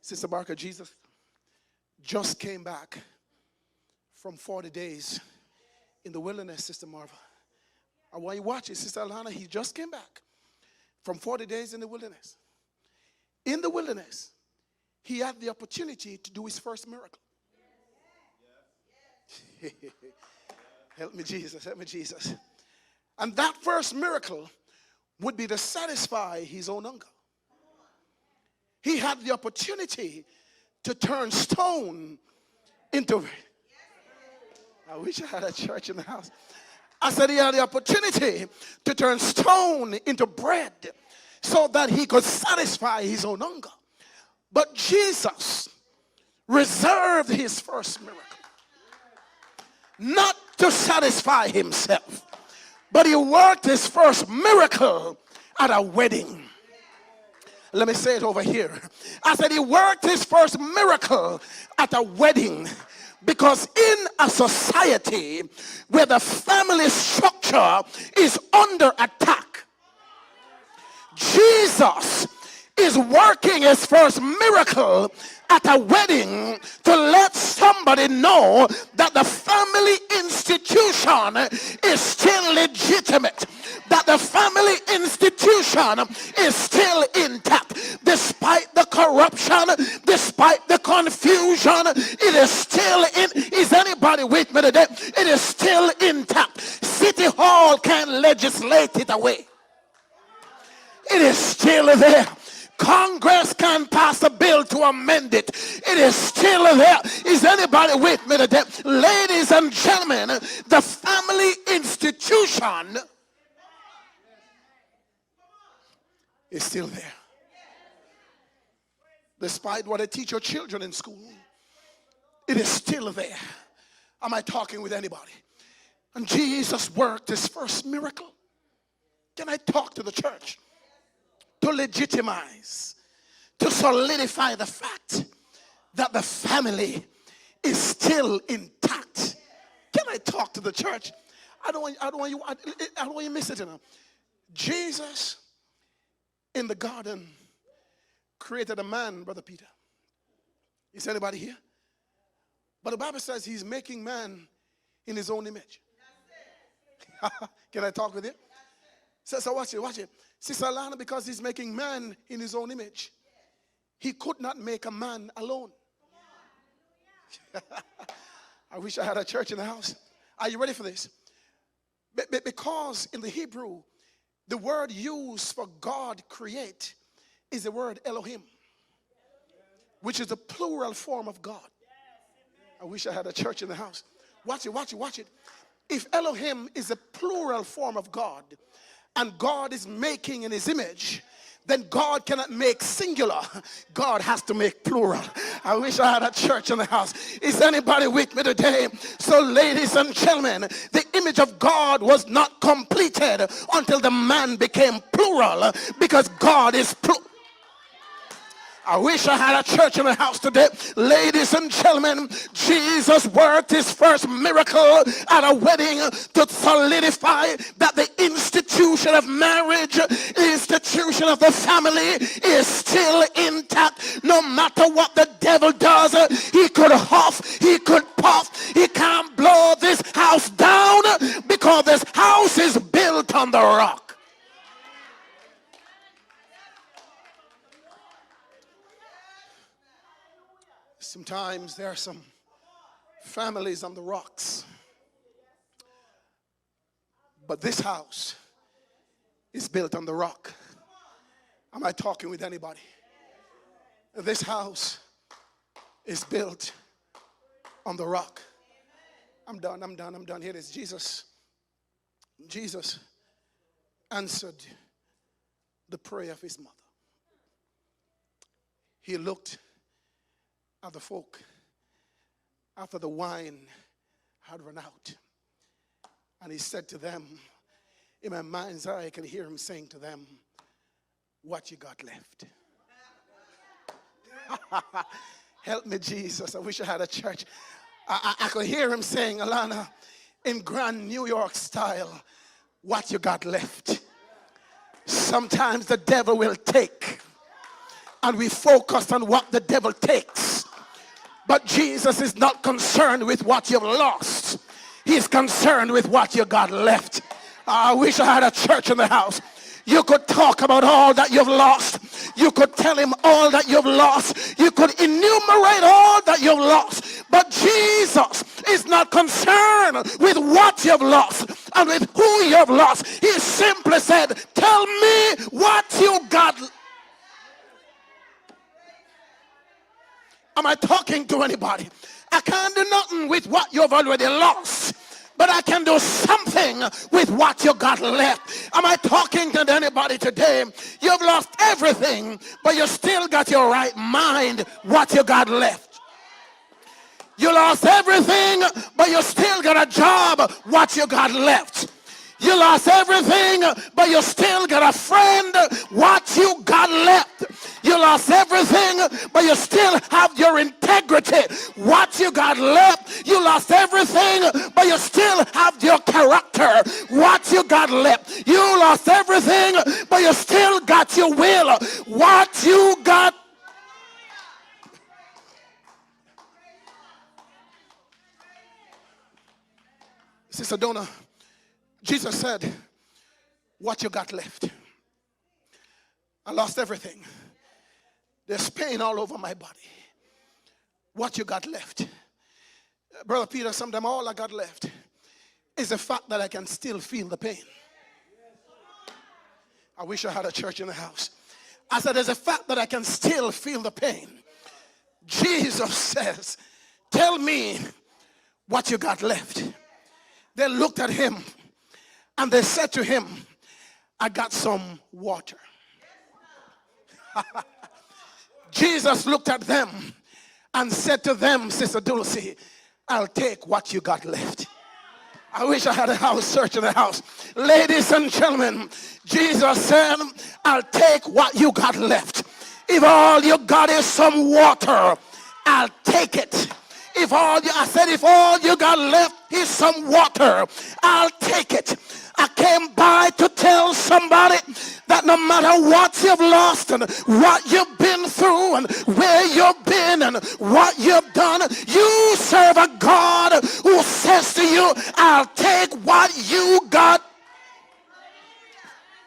Sister Barker, Jesus just came back from 40 days in the wilderness, Sister Marva. I want you to watch it, Sister Alana. He just came back from 40 days in the wilderness. In the wilderness, he had the opportunity to do his first miracle. Help me, Jesus. Help me, Jesus. And that first miracle would be to satisfy his own hunger. He had the opportunity to turn stone into... I wish I had a church in the house. I said he had the opportunity to turn stone into bread so that he could satisfy his own hunger. But Jesus reserved his first miracle not to satisfy himself, but he worked his first miracle at a wedding. Let me say it over here. I said he worked his first miracle at a wedding, because in a society where the family structure is under attack, Jesus is working his first miracle at a wedding to let somebody know that the family institution is still legitimate, that the family institution is still intact. Despite the corruption, despite the confusion, it is still in. Is anybody with me today? It is still intact. City Hall can't legislate it away. It is still there. Congress can pass a bill to amend it. It is still there. Is anybody with me today? Ladies and gentlemen, the family institution is still there. Despite what I teach your children in school, it is still there. Am I talking with anybody? And Jesus worked his first miracle. Can I talk to the church? To legitimize, to solidify the fact that the family is still intact. Can I talk to the church? I don't want you to miss it. You know. Jesus in the garden created a man, Brother Peter. Is anybody here? But the Bible says he's making man in his own image. Can I talk with you? So watch it. Sister Alana, because he's making man in his own image, he could not make a man alone. I wish I had a church in the house. Are you ready for this? Because in the Hebrew, the word used for God create is the word Elohim, which is the plural form of God. I wish I had a church in the house. Watch it. If Elohim is a plural form of God, and God is making in his image, then God cannot make singular. God has to make plural. I wish I had a church in the house. Is anybody with me today? So ladies and gentlemen, the image of God was not completed until the man became plural, because God is plural. I wish I had a church in the house today. Ladies and gentlemen, Jesus worked his first miracle at a wedding to solidify that the institution of marriage, the institution of the family is still intact. No matter what the devil does, he could huff, he could puff, he can't blow this house down, because this house is built on the rock. Sometimes there are some families on the rocks, but this house is built on the rock. Am I talking with anybody? This house is built on the rock. I'm done. Here it is. Jesus answered the prayer of his mother. He looked at the folk after the wine had run out, and he said to them, in my mind's eye I can hear him saying to them, what you got left? Help me, Jesus. I wish I had a church. I could hear him saying, Alana, in grand New York style, what you got left? Sometimes the devil will take and we focus on what the devil takes. But Jesus is not concerned with what you've lost. He's concerned with what you got left. I wish I had a church in the house. You could talk about all that you've lost. You could tell him all that you've lost. You could enumerate all that you've lost. But Jesus is not concerned with what you've lost and with who you've lost. He simply said, tell me what you got. Am I talking to anybody? I can't do nothing with what you've already lost, but I can do something with what you got left. Am I talking to anybody today? You've lost everything, but you still got your right mind. What you got left? You lost everything, but you still got a job. What you got left? You lost everything, but you still got a friend. What you got left? You lost everything, but you still have your integrity. What you got left? You lost everything, but you still have your character. What you got left? You lost everything, but you still got your will. What you got? Sister Donna, Jesus said, what you got left? I lost everything. There's pain all over my body. What you got left? Brother Peter, sometimes all I got left is the fact that I can still feel the pain. I wish I had a church in the house. I said there's a fact that I can still feel the pain. Jesus says, tell me what you got left. They looked at him and they said to him, I got some water. Jesus looked at them and said to them, Sister Dulcie, I'll take what you got left. I wish I had a house church in the house. Ladies and gentlemen, Jesus said, I'll take what you got left. If all you got is some water, I'll take it. If all you got left is some water, I'll take it. I came by to tell somebody that no matter what you've lost and what you've been through and where you've been and what you've done, you serve a God who says to you, I'll take what you got.